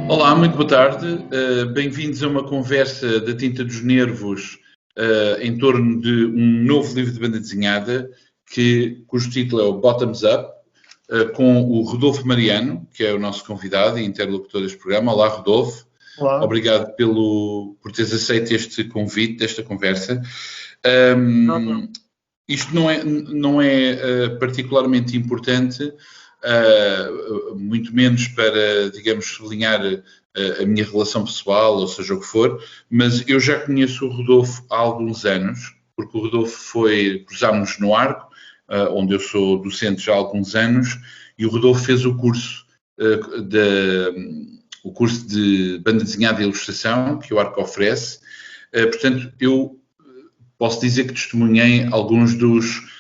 Olá, muito boa tarde. Bem-vindos a uma conversa da Tinta dos Nervos em torno de um novo livro de banda desenhada cujo título é o Bottoms Up, com o Rodolfo Mariano, que é o nosso convidado e interlocutor deste programa. Olá, Rodolfo. Olá. Obrigado por teres aceito este convite, desta conversa. Isto não é particularmente importante, muito menos para, digamos, sublinhar a minha relação pessoal, ou seja o que for, mas eu já conheço o Rodolfo há alguns anos, porque o Rodolfo cruzámos-nos no Arco, onde eu sou docente já há alguns anos, e o Rodolfo fez o curso de banda desenhada e ilustração que o Arco oferece. Portanto, eu posso dizer que testemunhei alguns dos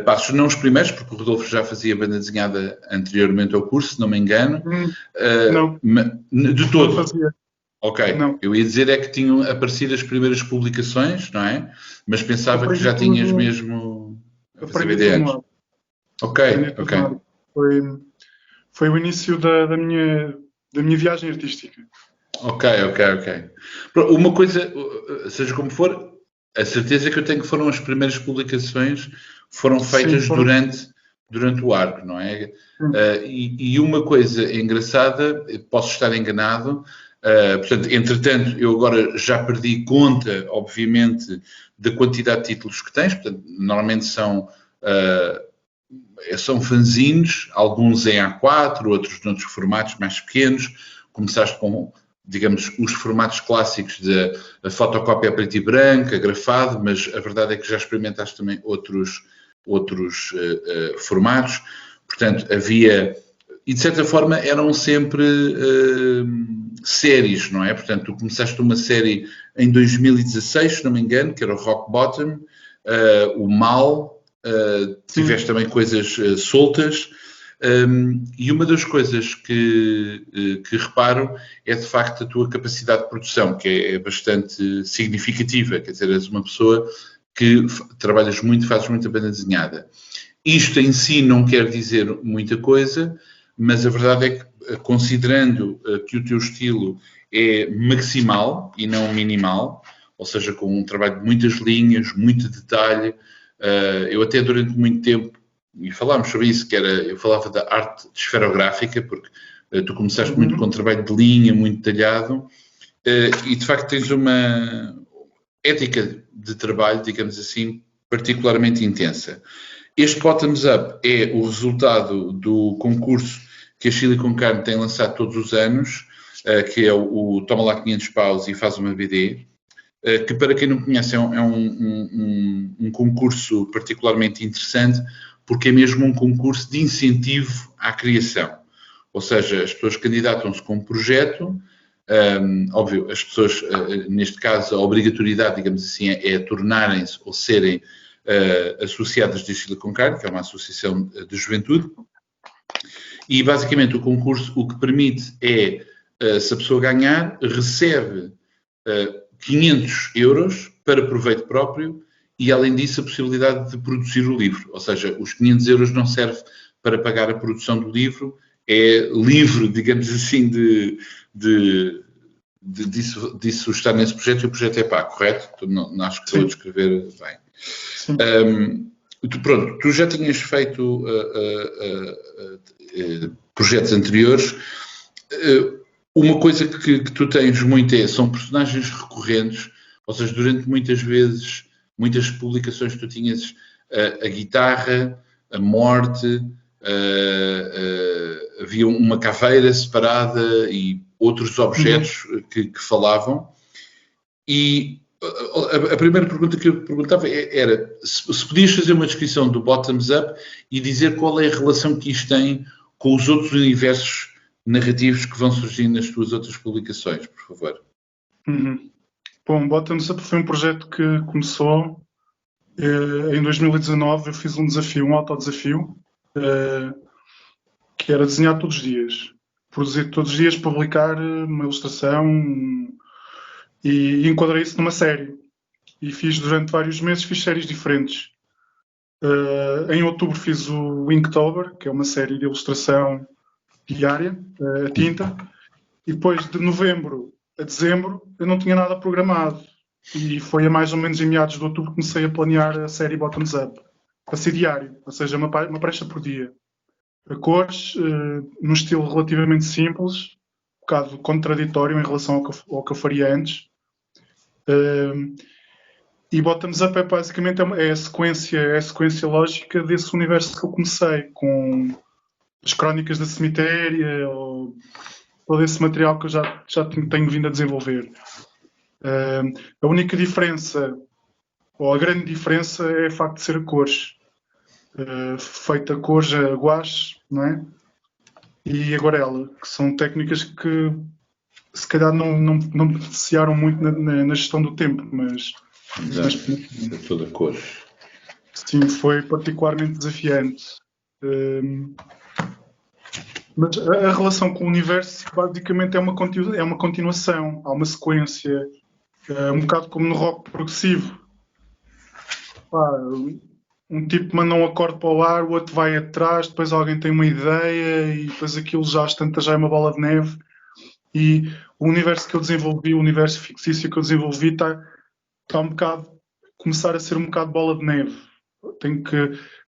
passos, não os primeiros, porque o Rodolfo já fazia banda desenhada anteriormente ao curso, se não me engano. Não. De todo. Não fazia. Ok. Não. Eu ia dizer é que tinham aparecido as primeiras publicações, não é? Mas pensava que já tinhas mesmo a fazer ideia antes. Ok. Foi o início da minha viagem artística. Ok. Uma coisa, seja como for, a certeza que eu tenho que foram as primeiras publicações foram feitas durante o Arco, não é? E uma coisa engraçada, posso estar enganado, portanto, entretanto, eu agora já perdi conta, obviamente, da quantidade de títulos que tens, portanto, normalmente são fanzines, alguns em A4, outros noutros formatos mais pequenos. Começaste com, digamos, os formatos clássicos da fotocópia preto e branco, agrafado, mas a verdade é que já experimentaste também outros formatos. Portanto, havia... E, de certa forma, eram sempre séries, não é? Portanto, tu começaste uma série em 2016, se não me engano, que era o Rock Bottom, o Mal, tiveste também coisas soltas. E uma das coisas que reparo é, de facto, a tua capacidade de produção, que é bastante significativa. Quer dizer, és uma pessoa que trabalhas muito, fazes muita banda desenhada. Isto em si não quer dizer muita coisa, mas a verdade é que, considerando que o teu estilo é maximal e não minimal, ou seja, com um trabalho de muitas linhas, muito detalhe, eu até durante muito tempo, e falámos sobre isso, eu falava da arte esferográfica, porque tu começaste muito com um trabalho de linha, muito detalhado, e de facto tens uma ética de trabalho, digamos assim, particularmente intensa. Este Bottoms Up é o resultado do concurso que a Chili com Carne tem lançado todos os anos, que é o Toma lá 500 paus e faz uma BD, que para quem não conhece é um concurso particularmente interessante, porque é mesmo um concurso de incentivo à criação. Ou seja, as pessoas candidatam-se com um projeto, óbvio, as pessoas, neste caso, a obrigatoriedade, digamos assim, é tornarem-se ou serem associadas de Chile com Carne, que é uma associação de juventude, e basicamente o concurso o que permite é, se a pessoa ganhar, recebe 500 euros para proveito próprio e, além disso, a possibilidade de produzir o livro. Ou seja, os 500 euros não serve para pagar a produção do livro, é livre, digamos assim, disso estar nesse projeto, e o projeto é pago, correto? Não acho que estou a descrever bem. Tu já tinhas feito projetos anteriores. Uma coisa que tu tens muito são personagens recorrentes, ou seja, durante muitas publicações tu tinhas a guitarra, a morte, havia uma caveira separada e outros objetos que falavam. E a primeira pergunta que eu perguntava era se podias fazer uma descrição do Bottoms Up e dizer qual é a relação que isto tem com os outros universos narrativos que vão surgindo nas tuas outras publicações, por favor. Bom, Bottoms Up foi um projeto que começou em 2019. Eu fiz um desafio, um autodesafio, que era desenhar todos os dias, produzir todos os dias, publicar uma ilustração, e enquadrei isso numa série. E fiz durante vários meses, fiz séries diferentes. Em outubro fiz o Inktober, que é uma série de ilustração diária, a tinta. E depois, de novembro a dezembro, eu não tinha nada programado. E foi a mais ou menos em meados de outubro que comecei a planear a série Bottoms Up, para ser diário, ou seja, uma prancha por dia. A cores, num estilo relativamente simples, um bocado contraditório em relação ao que eu faria antes. E Bottoms Up é basicamente a sequência lógica desse universo que eu comecei, com as crónicas da cemitéria, ou todo esse material que eu já tenho vindo a desenvolver. A única diferença, ou a grande diferença, é o facto de ser a cores. Feita a cores a guache, não é? E aguarela, que são técnicas que se calhar não beneficiaram muito na gestão do tempo, mas É toda cores. sim, foi particularmente desafiante. Mas a relação com o universo basicamente é uma continuação, há uma sequência, um bocado como no rock progressivo. Pá, um tipo manda um acorde para o ar, o outro vai atrás, depois alguém tem uma ideia e depois aquilo já às tantas já é uma bola de neve. E o universo que eu desenvolvi, o universo fictício que eu desenvolvi está um bocado, começar a ser um bocado bola de neve.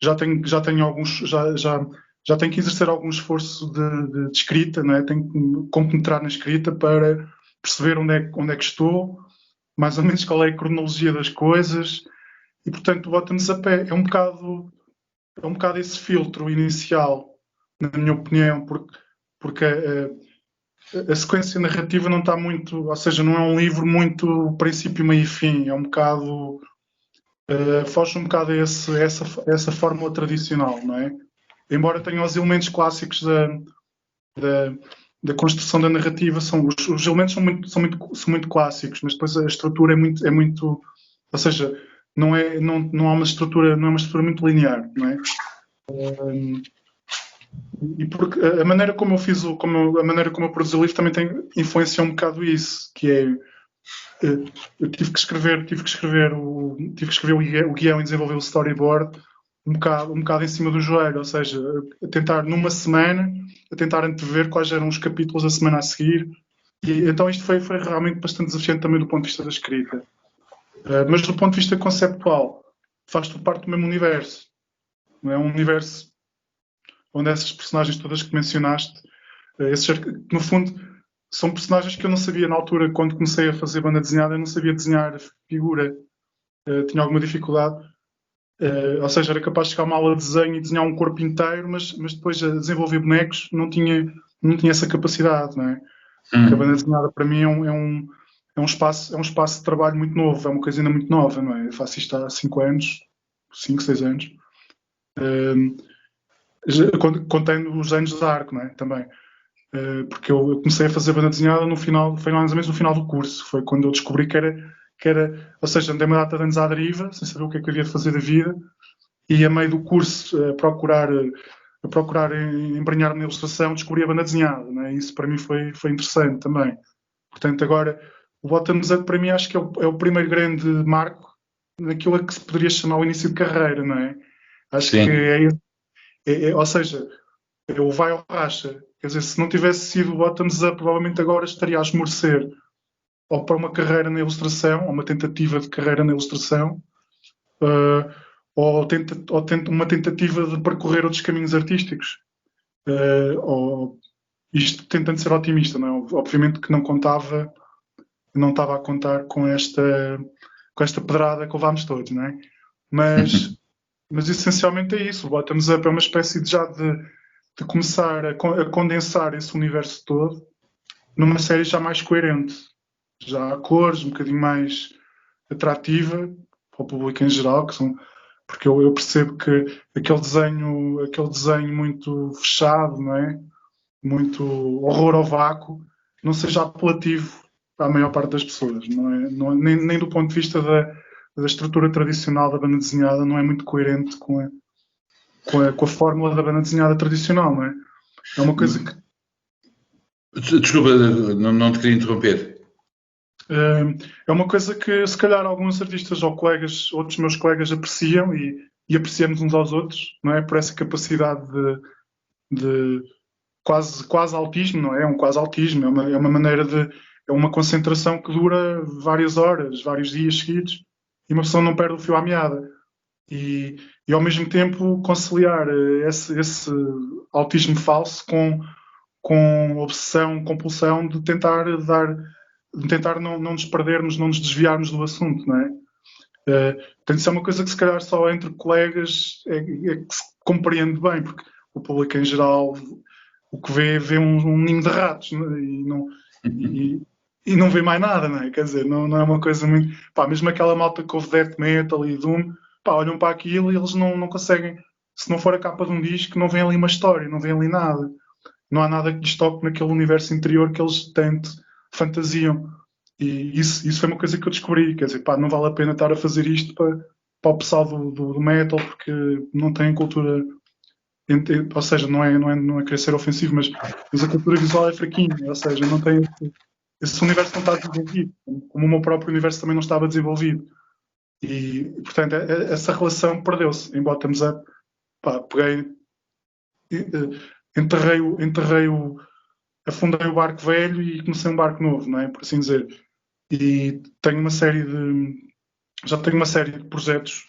Já tenho alguns, já tenho que exercer algum esforço de escrita, não é? Tenho que compenetrar na escrita para perceber onde é que estou, mais ou menos qual é a cronologia das coisas. E, portanto, o Bottoms Up é um bocado esse filtro inicial, na minha opinião, porque a sequência narrativa não está muito, ou seja, não é um livro muito princípio, meio e fim, é um bocado, foge um bocado a essa fórmula tradicional, não é? Embora tenha os elementos clássicos da construção da narrativa, os elementos são muito clássicos, mas depois a estrutura é muito, ou seja, não há uma estrutura, não é uma estrutura muito linear, não é? E porque a maneira como eu fiz a maneira como eu produzi o livro também influenciou um bocado isso, que é eu tive que escrever o guião e desenvolver o storyboard um bocado em cima do joelho, ou seja, a tentar numa semana, a tentar antever quais eram os capítulos da semana a seguir. E então isto foi realmente bastante desafiante também do ponto de vista da escrita. Mas do ponto de vista conceptual, faz tudo parte do mesmo universo. Não é um universo onde essas personagens todas que mencionaste, no fundo, são personagens que eu não sabia na altura, quando comecei a fazer banda desenhada, eu não sabia desenhar figura. Tinha alguma dificuldade. Ou seja, era capaz de chegar a uma aula de desenho e desenhar um corpo inteiro, mas depois a desenvolver bonecos não tinha essa capacidade, não é? Porque a banda desenhada para mim é um espaço de trabalho muito novo, é uma coisa ainda muito nova, não é? Eu faço isto há 5 anos, 5, 6 anos. Contando os anos de arco, não é? Também. Porque eu comecei a fazer banda desenhada foi mais ou menos no final do curso. Foi quando eu descobri que era, ou seja, andei uma data de anos à deriva, sem saber o que é que havia de fazer da vida, e a meio do curso, a procurar embrenhar-me na ilustração, descobri a banda desenhada, não é? Isso para mim foi interessante também. Portanto, agora, o Bottoms Up para mim acho que é o primeiro grande marco naquilo a que se poderia chamar o início de carreira, não é? Acho Sim. que ou seja, o vai ao racha. Quer dizer, se não tivesse sido o Bottoms Up, provavelmente agora estaria a esmorecer ou para uma carreira na ilustração, ou uma tentativa de carreira na ilustração, ou uma tentativa de percorrer outros caminhos artísticos. Ou isto tentando ser otimista, não é? Obviamente que não estava a contar com esta pedrada que levámos todos, não é? Mas essencialmente é isso. O Bottoms Up é uma espécie de começar a condensar esse universo todo numa série já mais coerente, já a cores, um bocadinho mais atrativa para o público em geral, porque eu percebo que aquele desenho muito fechado, não é? Muito horror ao vácuo, não seja apelativo para a maior parte das pessoas, nem do ponto de vista da estrutura tradicional da banda desenhada, não é muito coerente com a fórmula da banda desenhada tradicional, não é? É uma coisa que... Desculpa, não te queria interromper. É uma coisa que, se calhar, alguns artistas ou outros meus colegas apreciam e apreciamos uns aos outros, não é? Por essa capacidade de quase autismo, não é? É um quase autismo, é uma maneira de. É uma concentração que dura várias horas, vários dias seguidos, e uma pessoa não perde o fio à meada. E ao mesmo tempo conciliar esse autismo falso com obsessão, compulsão de tentar não nos perdermos, não nos desviarmos do assunto, não é? Portanto, isso é uma coisa que se calhar só entre colegas é que se compreende bem, porque o público em geral o que vê um ninho de ratos, né? E não vê mais nada, não é? Quer dizer, não é uma coisa muito. Pá, mesmo aquela malta que ouve death metal e doom, pá, olham para aquilo e eles não conseguem, se não for a capa de um disco, não vem ali uma história, não vem ali nada. Não há nada que lhes toque naquele universo interior que eles tanto fantasiam. E isso foi uma coisa que eu descobri, quer dizer, pá, não vale a pena estar a fazer isto para o pessoal do metal, porque não tem cultura, ou seja, não é querer ser ofensivo, mas a cultura visual é fraquinha, ou seja, não tem esse universo não está desenvolvido, como o meu próprio universo também não estava desenvolvido. E, portanto, essa relação perdeu-se em Bottoms Up. Pá, peguei, afundei o barco velho e comecei um barco novo, não é? Por assim dizer. E já tenho uma série de projetos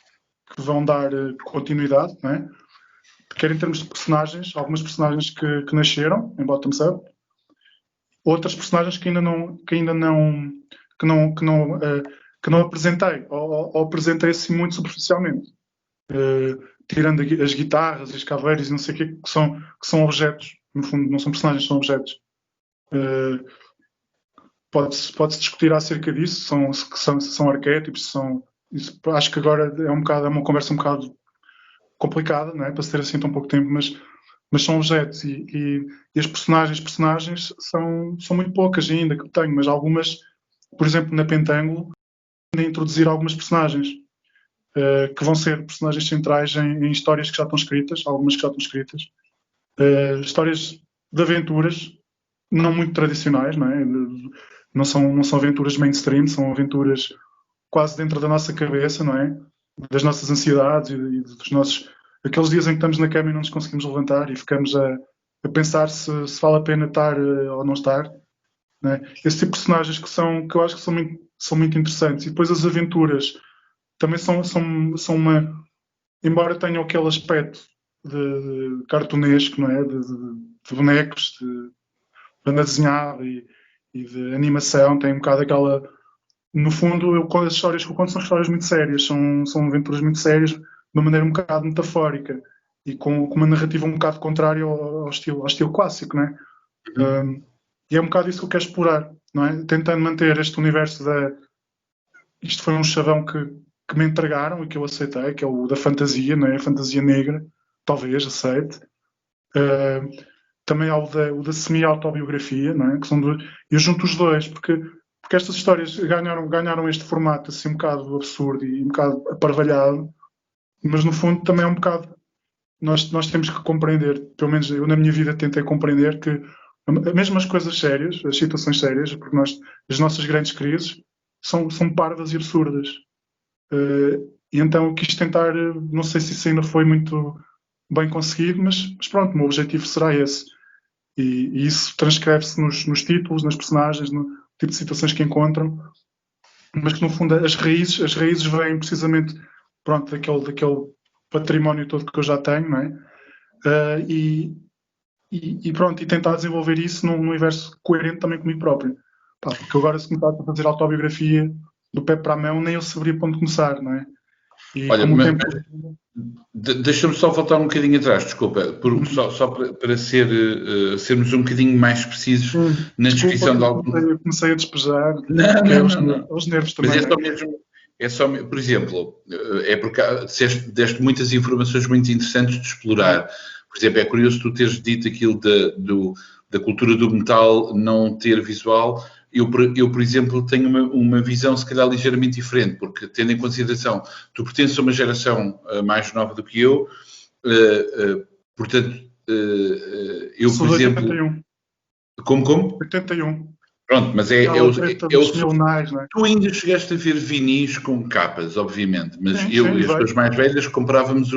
que vão dar continuidade, não é? Quer em termos de personagens, algumas personagens que nasceram em Bottoms Up, outras personagens que ainda não apresentei, ou apresentei assim muito superficialmente. Tirando as guitarras, as caveiras e não sei o quê, que são objetos, no fundo não são personagens, são objetos. Pode-se discutir acerca disso, são arquétipos, acho que agora é uma conversa um bocado complicada, não é? Para se ter assim tão pouco tempo, mas são objetos e as personagens são muito poucas ainda que eu tenho, mas algumas, por exemplo, na Pentângulo, ainda introduzir algumas personagens que vão ser personagens centrais em histórias que já estão escritas, algumas que já estão escritas, histórias de aventuras não muito tradicionais, não é? Não são aventuras mainstream, são aventuras quase dentro da nossa cabeça, não é? Das nossas ansiedades e dos nossos... Aqueles dias em que estamos na cama e não nos conseguimos levantar e ficamos a pensar se vale a pena estar ou não estar, não é? Esse tipo de personagens que eu acho que são muito interessantes. E depois as aventuras também são uma... Embora tenham aquele aspecto de cartunesco, não é? De bonecos, de banda desenhada e de animação, tem um bocado aquela... No fundo, as histórias que eu conto são histórias muito sérias, são aventuras muito sérias, de uma maneira um bocado metafórica e com uma narrativa um bocado contrária ao estilo clássico, não é? E é um bocado isso que eu quero explorar, não é? Tentando manter este universo Isto foi um chavão que me entregaram e que eu aceitei, que é o da fantasia, não é? A fantasia negra, talvez aceite. Também há o da semi-autobiografia, não é? Que são dois. Eu junto os dois, porque estas histórias ganharam este formato assim um bocado absurdo e um bocado aparvalhado, mas no fundo também é um bocado... Nós temos que compreender, pelo menos eu na minha vida tentei compreender que mesmo as coisas sérias, as situações sérias, porque as nossas grandes crises são parvas e absurdas. E então eu quis tentar, não sei se isso ainda foi muito bem conseguido, mas pronto, o meu objetivo será esse. E isso transcreve-se nos títulos, nas personagens, no tipo de situações que encontram, mas que no fundo as raízes vêm precisamente, pronto, daquele património todo que eu já tenho, não é? E pronto, e tentar desenvolver isso num universo coerente também comigo próprio. Pá, porque agora se começar a fazer autobiografia do pé para a mão, nem eu saberia para onde começar, não é? E olha, como tempo... deixa-me só voltar um bocadinho atrás, desculpa, só para sermos um bocadinho mais precisos na descrição de algum... Eu comecei a despejar. Não. Os nervos também. Mas é só mesmo, por exemplo, porque deste muitas informações muito interessantes de explorar. Por exemplo, é curioso tu teres dito aquilo da cultura do metal não ter visual. Eu, por exemplo, tenho uma visão se calhar ligeiramente diferente, porque tendo em consideração, tu pertences a uma geração mais nova do que eu, portanto, eu, sou por exemplo... 81. Como? 81. Pronto, mas é os milionários, não é? Tu ainda chegaste a ver vinis com capas, obviamente, mas Sim, eu e as pessoas mais velhas comprávamos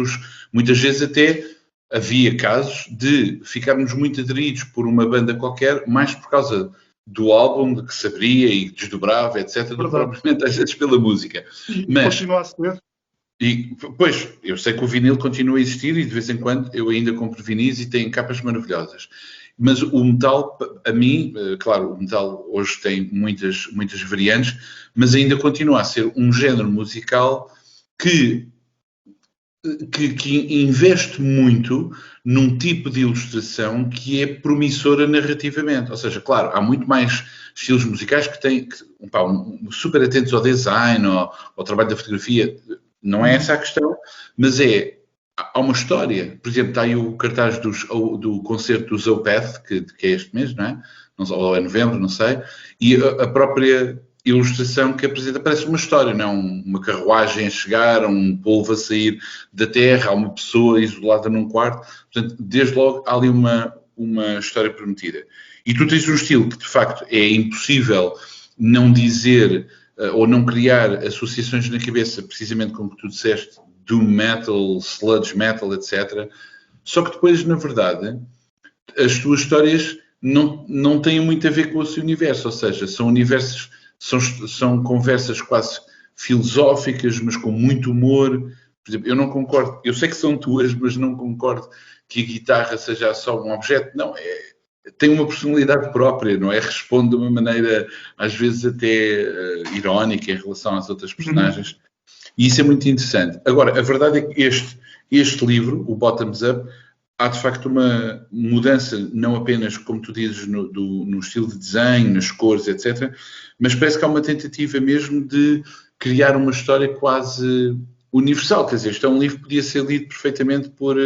muitas vezes até havia casos de ficarmos muito aderidos por uma banda qualquer, mais por causa do álbum, de que se abria e desdobrava, etc., do que propriamente às vezes pela música. Mas continua a ser. E, pois, eu sei que o vinil continua a existir e de vez em quando eu ainda compro vinis e tem capas maravilhosas. Mas o metal, a mim, claro, o metal hoje tem muitas variantes, mas ainda continua a ser um género musical que investe muito num tipo de ilustração que é promissora narrativamente. Ou seja, claro, há muito mais estilos musicais que têm super atentos ao design, ao trabalho da fotografia. Não é essa a questão, mas há uma história. Por exemplo, está aí o cartaz do concerto do Zopath, que é este mês, não é? Ou é novembro, não sei. E a própria ilustração que apresenta parece uma história, não? Uma carruagem a chegar, um polvo a sair da terra, há uma pessoa isolada num quarto. Portanto, desde logo há ali uma história prometida. E tu tens um estilo que, de facto, é impossível não dizer ou não criar associações na cabeça, precisamente como tu disseste, doom metal, sludge metal, etc. Só que depois, na verdade, as tuas histórias não têm muito a ver com esse universo, ou seja, são universos, são conversas quase filosóficas, mas com muito humor. Por exemplo, eu não concordo, eu sei que são tuas, mas não concordo que a guitarra seja só um objeto, não, tem uma personalidade própria, não é? Responde de uma maneira, às vezes até irónica em relação às outras personagens. E isso é muito interessante. Agora, a verdade é que este livro, o Bottoms Up, há de facto uma mudança, não apenas, como tu dizes, no estilo de desenho, nas cores, etc., mas parece que há uma tentativa mesmo de criar uma história quase universal. Quer dizer, isto é um livro que podia ser lido perfeitamente por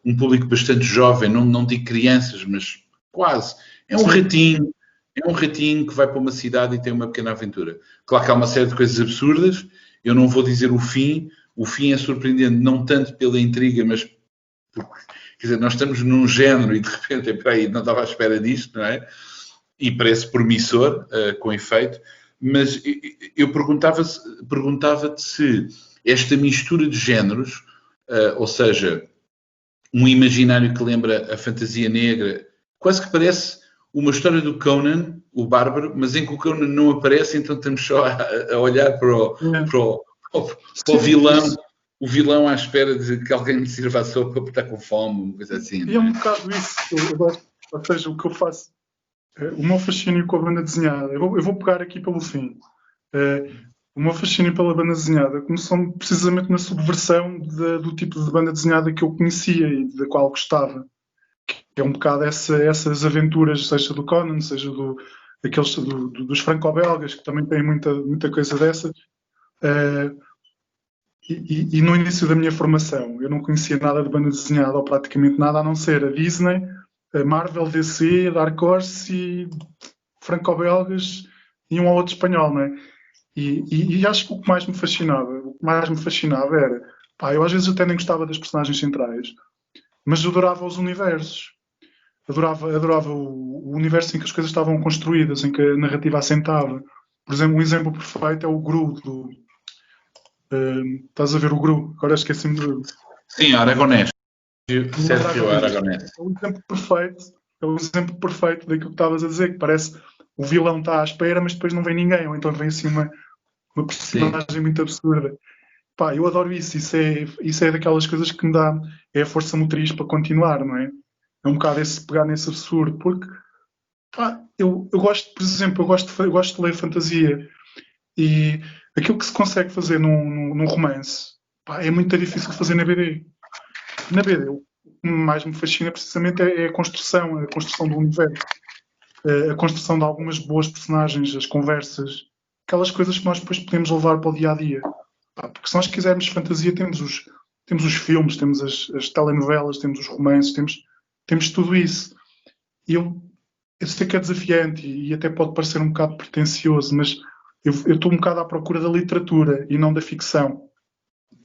um público bastante jovem, não digo crianças, mas quase. É um ratinho que vai para uma cidade e tem uma pequena aventura. Claro que há uma série de coisas absurdas, eu não vou dizer o fim é surpreendente, não tanto pela intriga, mas porque, quer dizer, nós estamos num género e de repente, peraí, não estava à espera disto, não é? E parece promissor, com efeito, mas eu perguntava-te se esta mistura de géneros, ou seja, um imaginário que lembra a fantasia negra, quase que parece uma história do Conan, o Bárbaro, mas em que o Conan não aparece, então estamos só a olhar para o vilão, o vilão à espera de que alguém me sirva a sopa porque está com fome, uma coisa assim. E é um bocado isso. Ou seja, o que eu faço, o meu fascínio com a banda desenhada, eu vou pegar aqui pelo fim. O meu fascínio pela banda desenhada começou precisamente na subversão do tipo de banda desenhada que eu conhecia e da qual gostava. Que é um bocado essas aventuras, seja do Conan, seja dos franco-belgas, que também têm muita coisa dessa. E no início da minha formação, eu não conhecia nada de banda desenhada, ou praticamente nada, a não ser a Disney, a Marvel, DC, a Dark Horse e franco-belgas e um ou outro espanhol, não é? E acho que o que mais me fascinava era, eu às vezes até nem gostava das personagens centrais, mas adorava os universos. Adorava o universo em que as coisas estavam construídas, em que a narrativa assentava. Por exemplo, um exemplo perfeito é o Gru. Estás a ver o Gru? Agora esqueci-me de... Sim, Aragonés. Sérgio Aragonés. É o exemplo perfeito daquilo que estavas a dizer, que parece o vilão está à espera, mas depois não vem ninguém, ou então vem assim uma personagem muito absurda. Eu adoro isso. Isso é daquelas coisas que me dá... É a força motriz para continuar, não é? É um bocado pegar nesse absurdo, porque eu gosto, por exemplo, eu gosto de ler fantasia e aquilo que se consegue fazer num romance é muito difícil de fazer na BD. Na BD, o que mais me fascina precisamente é a construção do universo, a construção de algumas boas personagens, as conversas, aquelas coisas que nós depois podemos levar para o dia a dia. Porque se nós quisermos fantasia, temos os filmes, temos as telenovelas, temos os romances, temos tudo isso. E eu sei que é desafiante e até pode parecer um bocado pretencioso, mas eu estou um bocado à procura da literatura e não da ficção.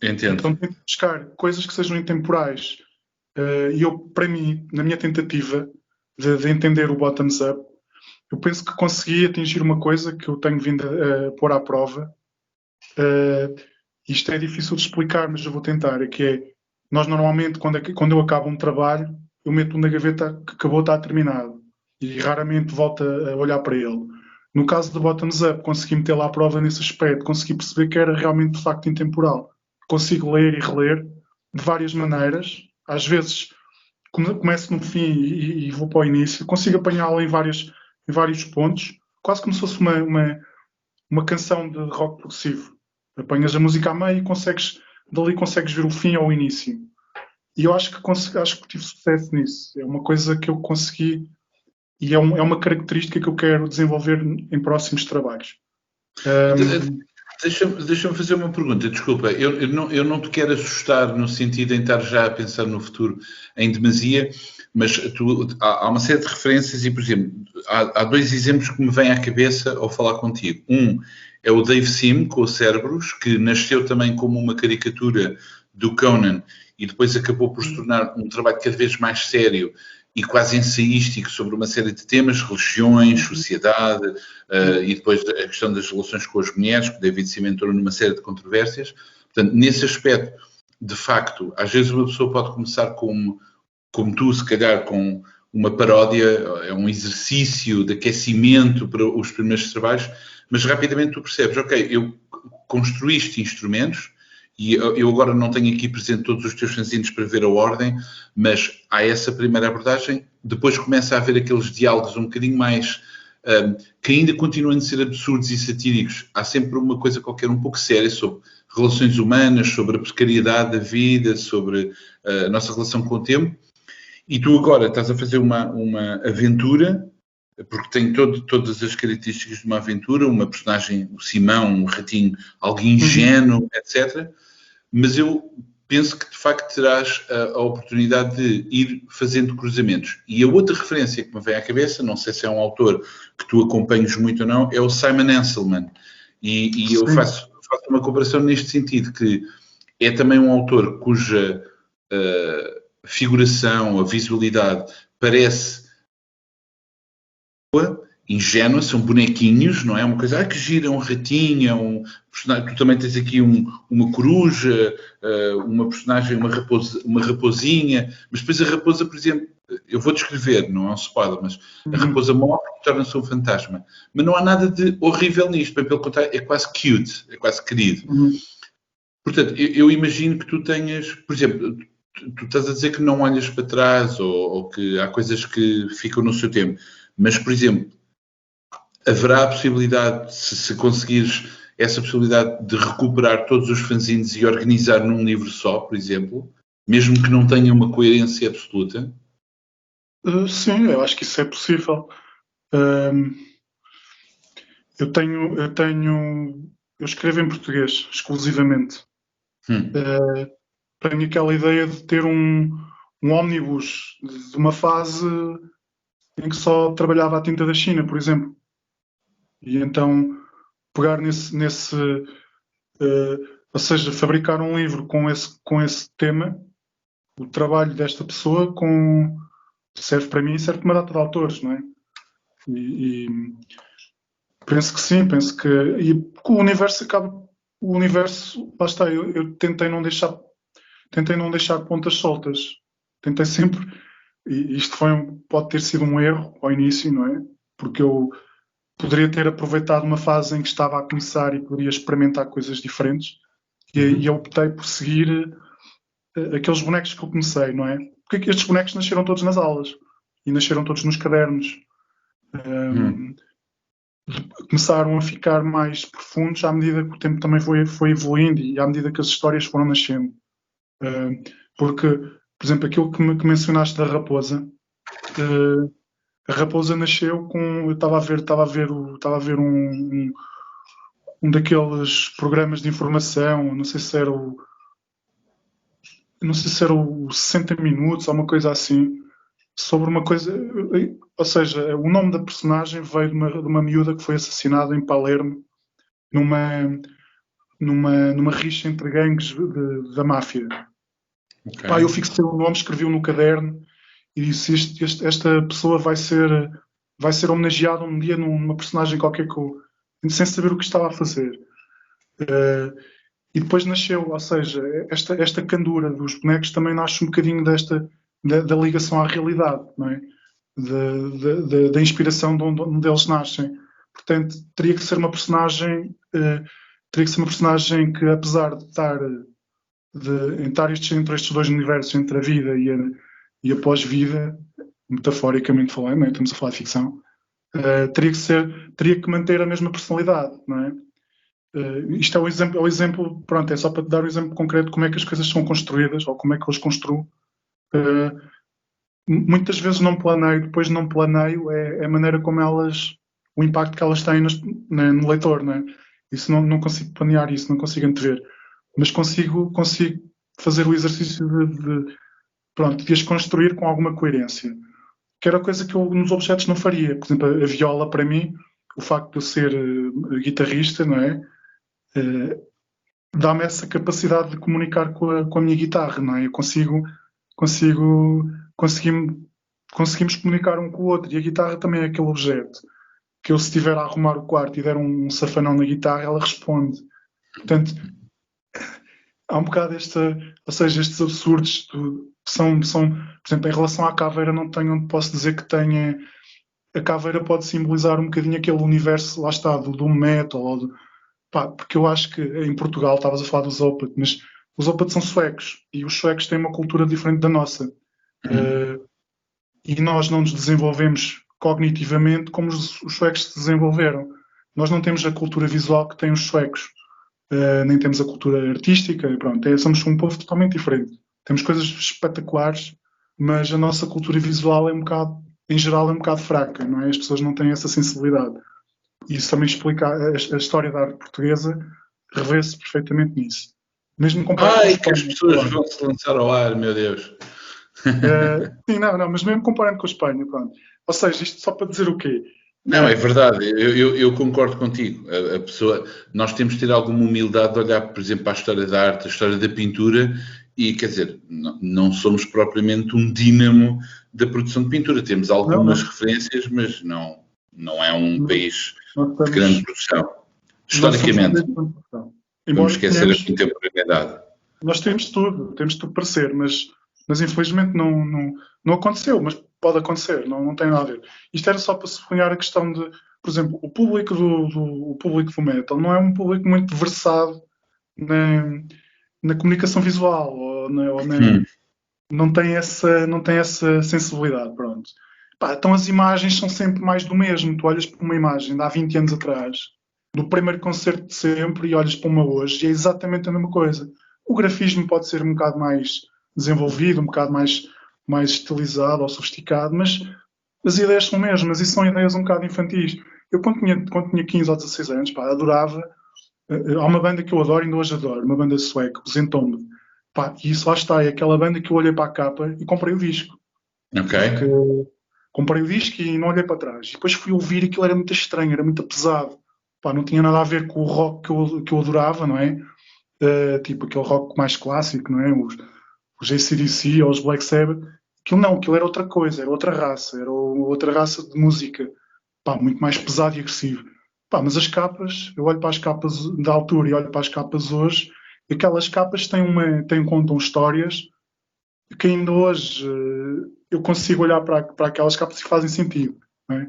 Entendo. Então tento buscar coisas que sejam intemporais. E eu, para mim, na minha tentativa de entender o Bottoms Up, eu penso que consegui atingir uma coisa que eu tenho vindo a pôr à prova. Isto é difícil de explicar, mas eu vou tentar. É que Nós normalmente, quando eu acabo um trabalho, eu meto na gaveta que acabou, está terminado. E raramente volto a olhar para ele. No caso do Bottoms Up, consegui meter lá à prova nesse aspecto, consegui perceber que era realmente de facto intemporal. Consigo ler e reler de várias maneiras. Às vezes começo no fim e vou para o início. Consigo apanhá-lo em vários pontos, quase como se fosse uma canção de rock progressivo. Apanhas a música a meio e dali consegues ver o fim ao início. E eu acho que tive sucesso nisso. É uma coisa que eu consegui e é uma característica que eu quero desenvolver em próximos trabalhos. Deixa-me fazer uma pergunta, desculpa. Eu não te quero assustar no sentido em estar já a pensar no futuro em demasia, mas há uma série de referências e, por exemplo, há dois exemplos que me vêm à cabeça ao falar contigo. Um é o Dave Sim, com o Cérebros, que nasceu também como uma caricatura do Conan e depois acabou por se tornar um trabalho cada vez mais sério e quase ensaístico sobre uma série de temas, religiões, sociedade, e depois a questão das relações com as mulheres, que David Sim entrou numa série de controvérsias. Portanto, nesse aspecto, de facto, às vezes uma pessoa pode começar como tu, se calhar, com uma paródia, é um exercício de aquecimento para os primeiros trabalhos, mas rapidamente tu percebes, ok, eu construíste instrumentos, e eu agora não tenho aqui presente todos os teus fanzines para ver a ordem, mas há essa primeira abordagem, depois começa a haver aqueles diálogos um bocadinho mais, que ainda continuam a ser absurdos e satíricos. Há sempre uma coisa qualquer um pouco séria sobre relações humanas, sobre a precariedade da vida, sobre a nossa relação com o tempo, e tu agora estás a fazer uma aventura, porque tem todas as características de uma aventura, uma personagem, o Simão, um ratinho, algo ingênuo, etc., mas eu penso que de facto terás a oportunidade de ir fazendo cruzamentos. E a outra referência que me vem à cabeça, não sei se é um autor que tu acompanhas muito ou não, é o Simon Anselman. E eu faço uma comparação neste sentido, que é também um autor cuja figuração, a visualidade parece ingênua, são bonequinhos, não é? Uma coisa, que gira, um ratinho, um personagem. Tu também tens aqui uma coruja, uma personagem, uma raposinha, mas depois a raposa, por exemplo, eu vou descrever, não é um spoiler, mas a raposa morre e torna-se um fantasma. Mas não há nada de horrível nisto, bem pelo contrário, é quase cute, é quase querido. Portanto, eu imagino que tu tenhas, por exemplo, tu estás a dizer que não olhas para trás ou que há coisas que ficam no seu tempo, mas, por exemplo, haverá a possibilidade, se conseguires essa possibilidade de recuperar todos os fanzines e organizar num livro só, por exemplo, mesmo que não tenha uma coerência absoluta? Sim, eu acho que isso é possível. Eu escrevo em português, exclusivamente. Tenho aquela ideia de ter um ómnibus de uma fase em que só trabalhava a tinta da China, por exemplo. E então pegar ou seja, fabricar um livro com esse tema, o trabalho desta pessoa serve para mim e serve para uma data de autores, não é? E penso que sim, penso que o universo lá está, eu tentei não deixar pontas soltas, tentei sempre, e isto pode ter sido um erro ao início, não é? Porque eu poderia ter aproveitado uma fase em que estava a começar e poderia experimentar coisas diferentes, e eu optei por seguir aqueles bonecos que eu comecei, não é? Porque estes bonecos nasceram todos nas aulas e nasceram todos nos cadernos. Começaram a ficar mais profundos à medida que o tempo também foi evoluindo e à medida que as histórias foram nascendo. Porque, por exemplo, aquilo que mencionaste da raposa, a raposa nasceu com. Eu estava a ver um daqueles programas de informação, não sei se era o 60 Minutos ou uma coisa assim, sobre uma coisa, ou seja, o nome da personagem veio de uma miúda que foi assassinada em Palermo numa rixa entre gangues da máfia. Okay. Eu fixei o nome, escrevi-o no caderno e disse: esta pessoa vai ser homenageada um dia numa personagem qualquer sem saber o que estava a fazer. E depois nasceu, ou seja, esta candura dos bonecos também nasce um bocadinho da ligação à realidade, não é? Da inspiração de onde eles nascem. Portanto, teria que ser uma personagem, que apesar de estar entre estes dois universos, entre a vida e a pós-vida, metaforicamente falando, não é? Estamos a falar de ficção, teria que manter a mesma personalidade, não é? Isto é o exemplo, pronto, é só para te dar um exemplo concreto de como é que as coisas são construídas ou como é que eles construam. Muitas vezes não planeio, depois não planeio, é a maneira como o impacto que elas têm no leitor, não é? Isso não consigo planear isso, não consigo antever. Mas consigo fazer o exercício pronto, de as construir com alguma coerência. Que era coisa que eu nos objetos não faria. Por exemplo, a viola, para mim, o facto de eu ser guitarrista, não é? Dá-me essa capacidade de comunicar com a minha guitarra, não é? Eu conseguimos comunicar um com o outro. E a guitarra também é aquele objeto que eu, se estiver a arrumar o quarto e der um safanão na guitarra, ela responde. Portanto, há um bocado ou seja, estes absurdos são, por exemplo, em relação à caveira, não posso dizer que tenha. A caveira pode simbolizar um bocadinho aquele universo, lá está, do metal, porque eu acho que em Portugal, estavas a falar dos Opeth, mas os Opeth são suecos, e os suecos têm uma cultura diferente da nossa. E nós não nos desenvolvemos cognitivamente como os suecos se desenvolveram. Nós não temos a cultura visual que têm os suecos. Nem temos a cultura artística, pronto, somos um povo totalmente diferente. Temos coisas espetaculares, mas a nossa cultura visual em geral, é um bocado fraca, não é? As pessoas não têm essa sensibilidade. E isso também explica a história da arte portuguesa, revê-se perfeitamente nisso. Mesmo comparado com a Que as Espanha. pessoas Claro. vão se lançar ao ar, meu Deus. Sim, não, mas mesmo comparando com a Espanha, pronto. Ou seja, isto só para dizer o quê? Não, é verdade, eu concordo contigo. A pessoa, nós temos de ter alguma humildade de olhar, por exemplo, para a história da arte, a história da pintura, e quer dizer, não somos propriamente um dínamo da produção de pintura. Temos algumas Não. referências, mas não é um país Nós de grande produção. nós somos Historicamente, produção. vamos Embora esquecer a contemporaneidade. nós temos tudo para ser, mas infelizmente não aconteceu, mas pode acontecer, não tem nada a ver. Isto era só para sublinhar a questão de, por exemplo, o público o público do metal não é um público muito versado na comunicação visual, não tem essa sensibilidade, pronto. Então as imagens são sempre mais do mesmo. Tu olhas para uma imagem de há 20 anos atrás, do primeiro concerto de sempre, e olhas para uma hoje, e é exatamente a mesma coisa. O grafismo pode ser um bocado mais desenvolvido, um bocado mais estilizado ou sofisticado, mas as ideias são mesmas, e são ideias um bocado infantis. Eu, quando tinha 15 ou 16 anos, adorava. Há uma banda que eu adoro, ainda hoje adoro, uma banda sueca, os Entombed. E isso lá está, é aquela banda que eu olhei para a capa e comprei o disco. Ok. Porque comprei o disco e não olhei para trás. E depois fui ouvir e aquilo era muito estranho, era muito pesado. Não tinha nada a ver com o rock que eu adorava, não é? Tipo aquele rock mais clássico, não é? Os AC/DC ou os Black Sabbath. Aquilo era outra coisa, era outra raça, era outra raça de música. Muito mais pesado e agressivo. Mas as capas, eu olho para as capas da altura e olho para as capas hoje, e aquelas capas contam histórias que ainda hoje eu consigo olhar para aquelas capas e fazem sentido, não é?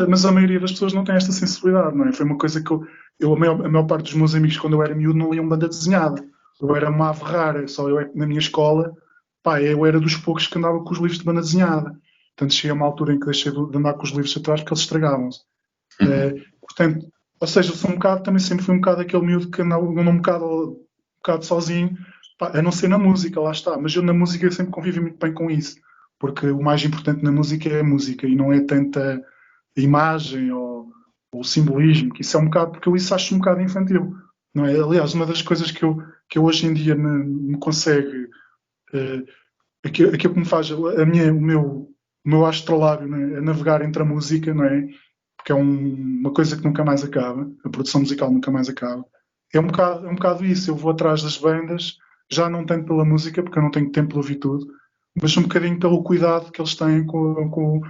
Mas a maioria das pessoas não tem esta sensibilidade, não é? Foi uma coisa que a maior parte dos meus amigos, quando eu era miúdo, não liam banda desenhada. Eu era uma ave rara, na minha escola, eu era dos poucos que andava com os livros de banda desenhada. Portanto, cheguei a uma altura em que deixei de andar com os livros atrás porque eles estragavam-se. Portanto, ou seja, eu sou também sempre fui um bocado aquele miúdo que andava um bocado sozinho, a não ser na música, lá está. Mas eu na música eu sempre convivi muito bem com isso, porque o mais importante na música é a música e não é tanta imagem ou simbolismo, que isso é um bocado, porque eu isso acho um bocado infantil, não é? Aliás, uma das coisas que eu hoje em dia me consegue, aquilo que me faz o meu astrolábio, né, a navegar entre a música, não é? Porque é uma coisa que nunca mais acaba, a produção musical nunca mais acaba. É um bocado isso, eu vou atrás das bandas, já não tanto pela música, porque eu não tenho tempo de ouvir tudo, mas um bocadinho pelo cuidado que eles têm com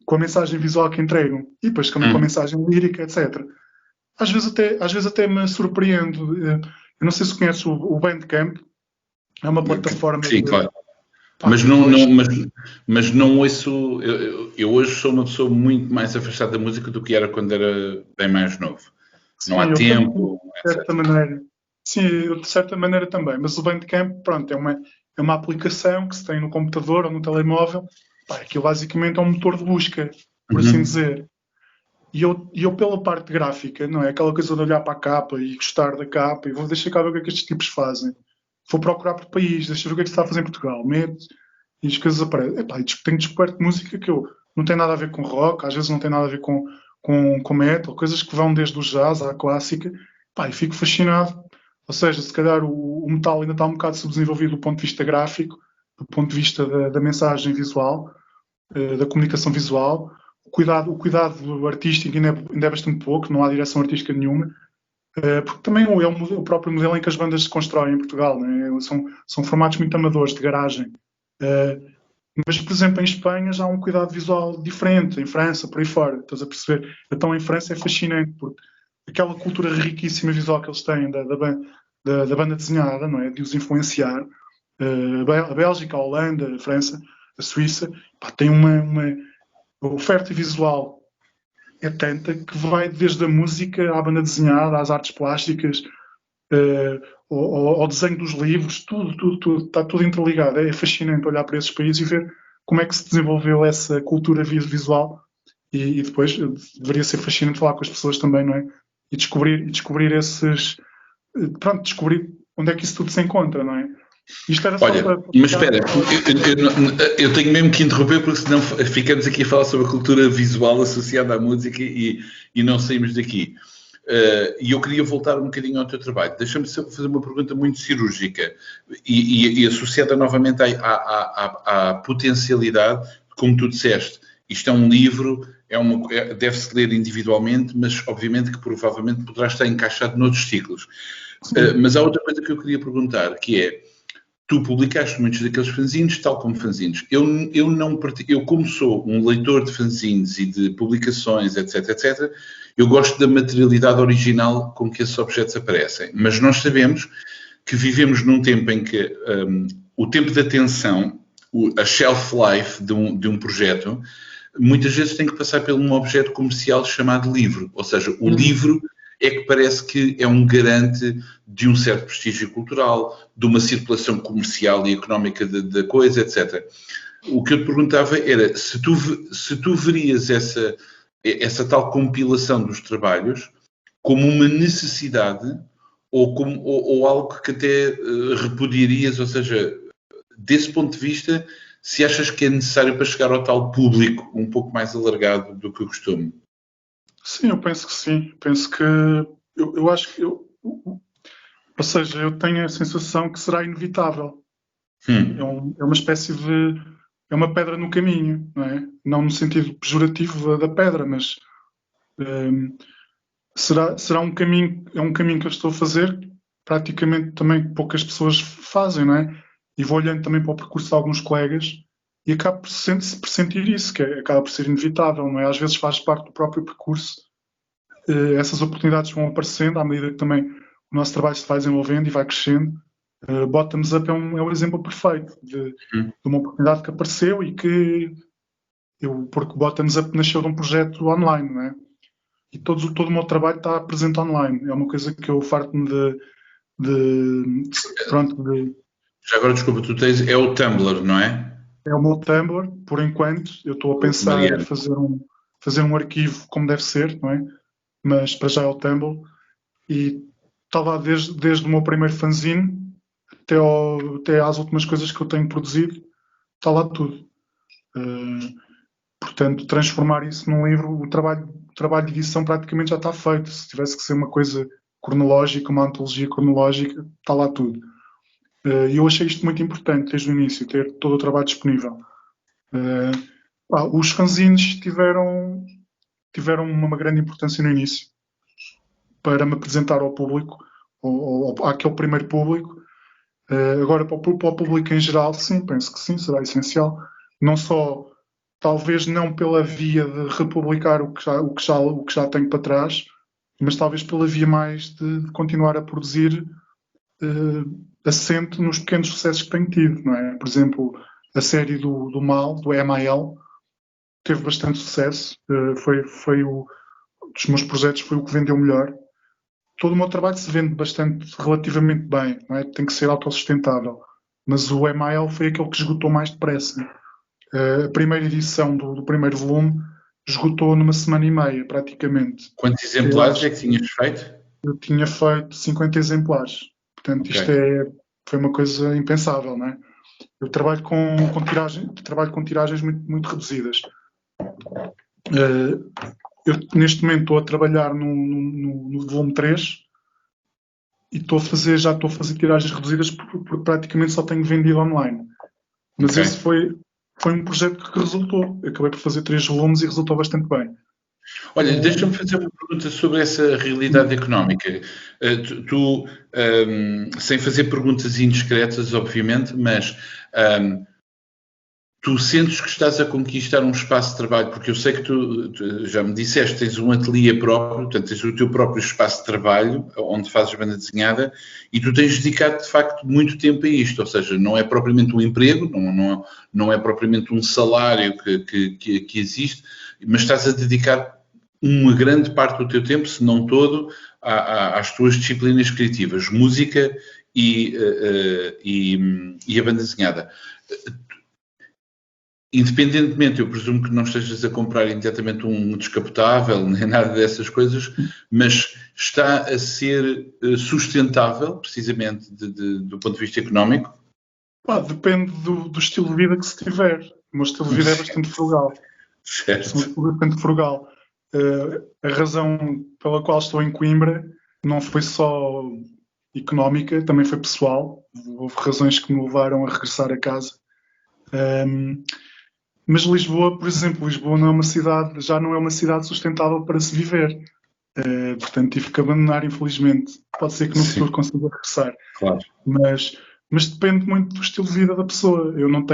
a mensagem visual que entregam, e depois também com a mensagem lírica, etc. Às vezes até me surpreendo. Eu não sei se conheces o Bandcamp, é uma plataforma Sim, de... claro. Pá, Mas não, não, mas não ouço. Eu hoje sou uma pessoa muito mais afastada da música do que era quando era bem mais novo. Não Sim, há eu também, tempo, de certa etc. maneira. Sim, eu de certa maneira também. Mas o Bandcamp, pronto, é uma aplicação que se tem no computador ou no telemóvel. Pá, aquilo basicamente é um motor de busca, por assim Uhum. dizer. E eu pela parte gráfica, não é? Aquela coisa de olhar para a capa e gostar da capa, e vou deixar cá ver o que é que estes tipos fazem. Vou procurar por país, deixa eu ver o que é que se está a fazer em Portugal. Meto e as coisas aparecem. Epá, tenho descoberto música que eu não tem nada a ver com rock, às vezes não tem nada a ver com metal, coisas que vão desde o jazz à clássica. Pá, e fico fascinado. Ou seja, se calhar o metal ainda está um bocado subdesenvolvido do ponto de vista gráfico, do ponto de vista da mensagem visual, da comunicação visual. O cuidado artístico ainda é bastante pouco, não há direção artística nenhuma, porque também é o próprio modelo em que as bandas se constroem em Portugal, né? São formatos muito amadores, de garagem. Eh, mas, por exemplo, em Espanha já há um cuidado visual diferente, em França, por aí fora, estás a perceber? Então, em França é fascinante, porque aquela cultura riquíssima visual que eles têm da banda desenhada, não é? De os influenciar, a Bélgica, a Holanda, a França, a Suíça, pá, tem a oferta visual é tanta que vai desde a música à banda desenhada, às artes plásticas, ao desenho dos livros, tudo, está tudo interligado. É fascinante olhar para esses países e ver como é que se desenvolveu essa cultura visual e depois deveria ser fascinante falar com as pessoas também, não é? E descobrir pronto, descobrir onde é que isso tudo se encontra, não é? Isto era só Olha, para mas pegar espera, naquela... eu tenho mesmo que interromper porque senão ficamos aqui a falar sobre a cultura visual associada à música e não saímos daqui. E eu queria voltar um bocadinho ao teu trabalho. Deixa-me fazer uma pergunta muito cirúrgica e associada novamente à potencialidade, como tu disseste. Isto é um livro, deve-se ler individualmente, mas obviamente que provavelmente poderá estar encaixado noutros ciclos. Sim. Mas há outra coisa que eu queria perguntar, que é, tu publicaste muitos daqueles fanzines, tal como fanzines. Eu como sou um leitor de fanzines e de publicações, etc, etc, eu gosto da materialidade original com que esses objetos aparecem. Mas nós sabemos que vivemos num tempo em que o tempo de atenção, a shelf life de um projeto, muitas vezes tem que passar por um objeto comercial chamado livro. Ou seja, o Uhum. livro é que parece que é um garante de um certo prestígio cultural, de uma circulação comercial e económica da coisa, etc. O que eu te perguntava era se tu verias essa tal compilação dos trabalhos como uma necessidade ou algo que até repudiarias, ou seja, desse ponto de vista, se achas que é necessário para chegar ao tal público um pouco mais alargado do que o costume. Sim, eu penso que sim. Penso que eu acho que ou seja, eu tenho a sensação que será inevitável. É uma espécie de é uma pedra no caminho, não é? Não no sentido pejorativo da pedra, mas hum, será é um caminho que eu estou a fazer, praticamente também poucas pessoas fazem, não é? E vou olhando também para o percurso de alguns colegas e acabo por sentir isso, acaba por ser inevitável, não é? Às vezes faz parte do próprio percurso, essas oportunidades vão aparecendo à medida que também o nosso trabalho se vai desenvolvendo e vai crescendo. Bottoms Up é um exemplo perfeito de uma oportunidade que apareceu e que porque o Bottoms Up nasceu de um projeto online, não é? E todo o meu trabalho está presente online. É uma coisa que eu farto-me pronto, Já agora, desculpa, é o Tumblr, não é? é o meu Tumblr, por enquanto. Eu estou a O pensar em Mariano. fazer um arquivo como deve ser, não é? Mas para já é o Tumblr. E está lá desde o meu primeiro fanzine até às últimas coisas que eu tenho produzido, está lá tudo. Portanto, transformar isso num livro, o trabalho de edição praticamente já está feito. Se tivesse que ser uma coisa cronológica, uma antologia cronológica, está lá tudo. E eu achei isto muito importante desde o início, ter todo o trabalho disponível. Os fanzines tiveram uma grande importância no início para me apresentar ao público, àquele primeiro público. Agora, para o público em geral, sim, penso que sim, será essencial. Não só, talvez não pela via de republicar o que já tenho para trás, mas talvez pela via mais de continuar a produzir assente nos pequenos sucessos que tenho tido, não é? Por exemplo, a série do Mal, do MIL, teve bastante sucesso. Foi dos meus projetos foi o que vendeu melhor. Todo o meu trabalho se vende relativamente bem, não é? Tem que ser autossustentável. Mas o MIL foi aquele que esgotou mais depressa. A primeira edição do primeiro volume esgotou numa semana e meia, praticamente. Quantos exemplares é que tinhas feito? Eu tinha feito 50 exemplares. Portanto, Ok. isto foi uma coisa impensável, não é? Eu trabalho com tiragens muito, muito reduzidas. Eu, neste momento, estou a trabalhar no volume 3 e já estou a fazer tiragens reduzidas porque praticamente só tenho vendido online. Mas Ok. esse foi um projeto que resultou. Eu acabei por fazer 3 volumes e resultou bastante bem. Olha, deixa-me fazer uma pergunta sobre essa realidade económica. Sem fazer perguntas indiscretas, obviamente, mas tu sentes que estás a conquistar um espaço de trabalho, porque eu sei que tu já me disseste, tens um ateliê próprio, portanto tens o teu próprio espaço de trabalho, onde fazes banda desenhada, e tu tens dedicado de facto muito tempo a isto, ou seja, não é propriamente um emprego, não é propriamente um salário que existe, mas estás a dedicar uma grande parte do teu tempo, se não todo, às tuas disciplinas criativas, música e a banda desenhada. Independentemente, eu presumo que não estejas a comprar imediatamente um descapotável, nem nada dessas coisas, mas está a ser sustentável, precisamente do ponto de vista económico? Depende do estilo de vida que se tiver. O meu estilo de vida é bastante frugal. Sou Certo. bastante frugal. A razão pela qual estou em Coimbra não foi só económica, também foi pessoal. Houve razões que me levaram a regressar a casa. Mas Lisboa, por exemplo, Lisboa não é uma cidade, já não é uma cidade sustentável para se viver. Portanto, tive que abandonar, infelizmente. Pode ser que no Sim, futuro consiga regressar. claro. Mas depende muito do estilo de vida da pessoa. Eu não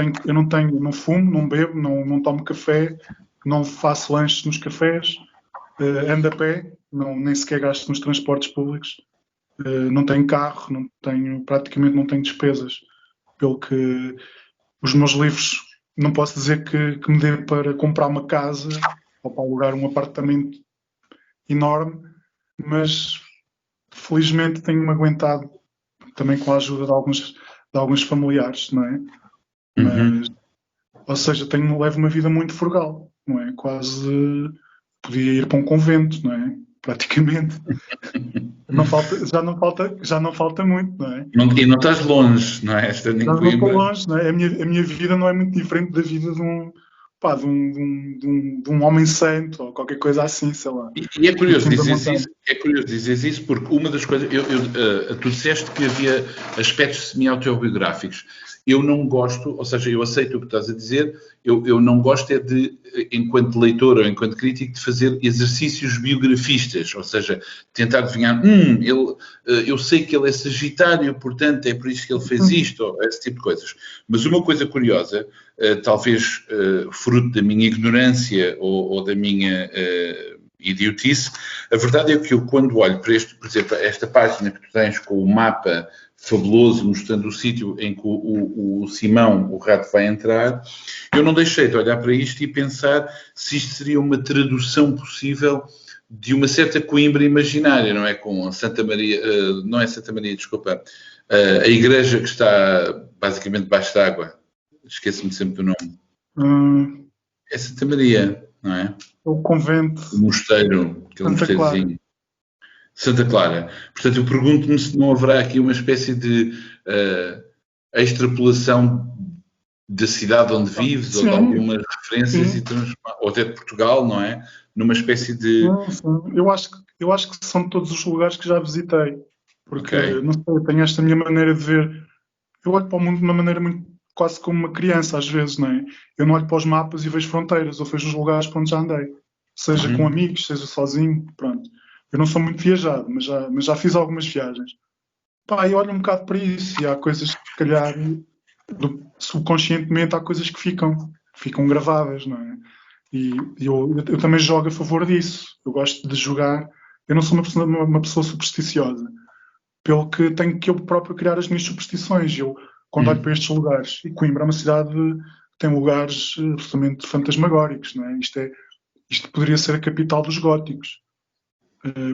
fumo, não bebo, não tomo café, não faço lanches nos cafés, ando a pé, nem sequer gasto nos transportes públicos, não tenho carro, praticamente não tenho despesas. Pelo que os meus livros, não posso dizer que me dê para comprar uma casa ou para alugar um apartamento enorme, mas felizmente tenho-me aguentado também com a ajuda de alguns familiares, não é? Mas, Uhum. ou seja, levo uma vida muito frugal, não é? Quase podia ir para um convento, não é? Praticamente. Já não falta muito, não é? E não estás longe, não é? Estando em Já não estou Coimbra. longe, não é? A minha vida não é muito diferente da vida de um homem santo ou qualquer coisa assim, sei lá, E é no curioso fim da dizeres montanha. isso, porque uma das coisas, tu disseste que havia aspectos semi-autobiográficos. Eu não gosto, ou seja, eu aceito o que estás a dizer, eu não gosto é de, enquanto leitor ou enquanto crítico, de fazer exercícios biografistas, ou seja, tentar adivinhar, eu sei que ele é sagitário, portanto é por isso que ele fez isto, ou esse tipo de coisas. Mas uma coisa curiosa, talvez fruto da minha ignorância ou da minha idiotice, a verdade é que eu, quando olho para por exemplo, esta página que tu tens com o mapa fabuloso mostrando o sítio em que o Simão, o rato, vai entrar, eu não deixei de olhar para isto e pensar se isto seria uma tradução possível de uma certa Coimbra imaginária, não é? Com a Santa Maria, não é Santa Maria, desculpa, a igreja que está basicamente debaixo d'água. Esqueço-me sempre do nome. Hum, É Santa Maria, não é? o convento O mosteiro, aquele Santa Clara. mosteirozinho. Santa Clara. Portanto, eu pergunto-me se não haverá aqui uma espécie de extrapolação da cidade onde vives ou de Sim, algumas referências sim, ou até de Portugal, não é? Numa espécie de. sim, sim. Eu acho que são todos os lugares que já visitei, Ok. porque, não sei, eu tenho esta minha maneira de ver. Eu olho para o mundo de uma maneira muito, quase como uma criança, às vezes, não é? Eu não olho para os mapas e vejo fronteiras, ou vejo os lugares para onde já andei, seja com Uhum. amigos, seja sozinho, pronto. Eu não sou muito viajado, mas já fiz algumas viagens. Pá, eu olho um bocado para isso e há coisas que, se calhar, subconscientemente, há coisas que ficam gravadas, não é? E eu também jogo a favor disso. Eu gosto de jogar. Eu não sou uma pessoa supersticiosa, pelo que tenho que eu próprio criar as minhas superstições. Eu, quando olho para estes lugares, e Coimbra é uma cidade que tem lugares absolutamente fantasmagóricos, não é? Isto poderia ser a capital dos góticos,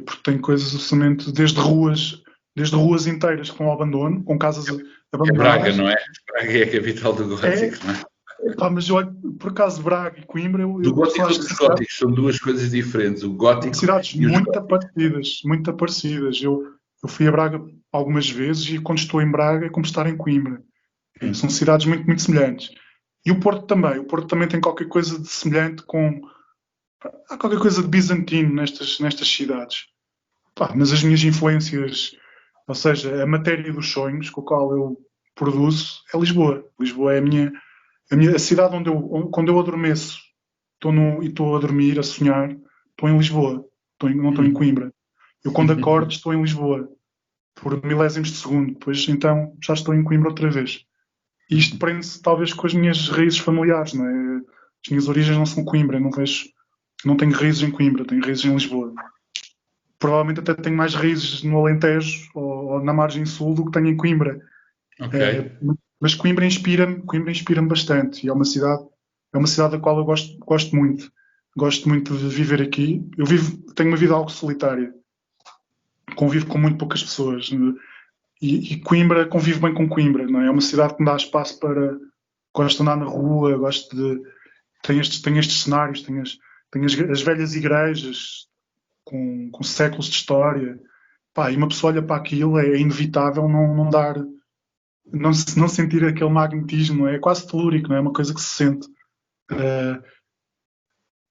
porque tem coisas absolutamente, desde ruas inteiras que estão ao abandono, com casas É Braga, abandonadas. não é? Braga é a capital do gótico, não é? Mas eu olho, por acaso, Braga e Coimbra, Do eu só gótico ou acho que dos são góticos, são duas coisas diferentes. O gótico cidades e os muito góticos. parecidas, muito parecidas. Eu fui a Braga algumas vezes e quando estou em Braga é como estar em Coimbra. São cidades muito, muito semelhantes. E o Porto também. O Porto também tem qualquer coisa de semelhante com... Há qualquer coisa de bizantino nestas cidades. Pá, mas as minhas influências, ou seja, a matéria dos sonhos com a qual eu produzo é Lisboa. Lisboa é a cidade quando eu adormeço e estou a dormir, a sonhar, estou em Lisboa. Não estou em Coimbra. Eu quando acordo estou em Lisboa. Por milésimos de segundo. Depois então já estou em Coimbra outra vez. E isto prende-se talvez com as minhas raízes familiares, não é? As minhas origens não são Coimbra, não tenho raízes em Coimbra, tenho raízes em Lisboa. Provavelmente até tenho mais raízes no Alentejo ou na margem sul do que tenho em Coimbra. Ok. Mas Coimbra inspira-me bastante e é uma cidade da qual eu gosto muito. Gosto muito de viver aqui. Tenho uma vida algo solitária. Convivo com muito poucas pessoas. E Coimbra, convivo bem com Coimbra, não é? É uma cidade que me dá espaço para... Gosto de andar na rua, gosto de... Tem estes cenários, tem as velhas igrejas com séculos de história. Pá, e uma pessoa olha para aquilo, é inevitável não dar... Não sentir aquele magnetismo, não é? É quase telúrico, não é? É uma coisa que se sente. Uh,